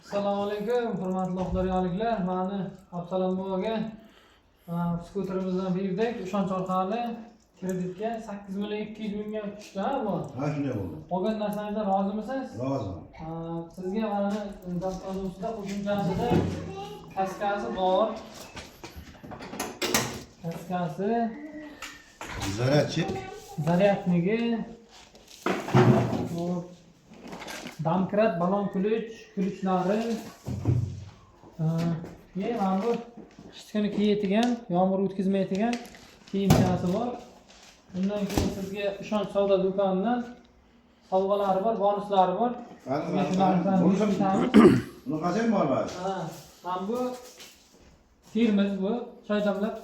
Assalomu alaykum, hurmatli o'qdaryoliklar. Mani Absalom bovaga skuterimizdan berdik. Ishonch orqali kreditga 8 million 200 mingga tushdi bu. Ha, shunday bo'ldi. Qolgan narsangizdan rozimisiz? Roziman. Sizga mana dasturxonimizda qo'shimchasida kaskasi bor. Kaskasi, Zaryadchik. zaryadniki, damkrat, balon kulichlari. Mana bu qish kuni kiyadigan, yomg'ir o'tkazmaydigan kiyimchasi bor. Undan keyin sizga Ishonch savdo do'konidan sovg'alari bor, bonuslari bor. Buni qasam bor bari. Mana bu termiz bu, choy damlab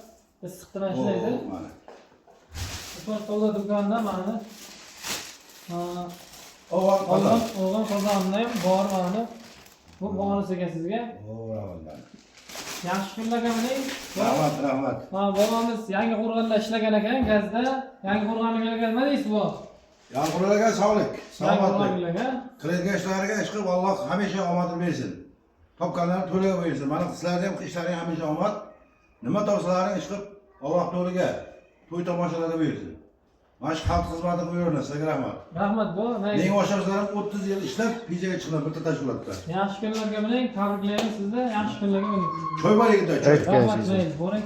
issiqdan ishlaydi. Ishonch savdo do'konidan mana Oğlan qozonda ham bor mana. Bu bonusiga sizga. Yaxshi kunlarga mining. Rahmat. Bobomiz yangi qo'rg'onda ishlagan ekan, gazda. Yangi qo'rg'onga nima deysiz bu? Yangilarga sog'lik, salomatlik. Qo'rg'onga. Qilayotgan ishlariga ishqib Alloh hamisha omadini bersin. Topganlarni to'liga bersin. Mana sizlarga ham ishlaring hamisha omad. Nima topsalaring ishqib Alloh to'liga to'y tomoshalarga bersin. Mana shu xalq xizmati qilib sizlarga rahmat. Rahmat bu. Menga o'xshamsizlar 30 yil ishlab, pijaga chiqdim bitta tashkilotda. Yaxshi kunlarga mining, tabriklaymiz sizni. Yaxshi kunlarga mining. Choy bor edi, choy. Rahmat, boring.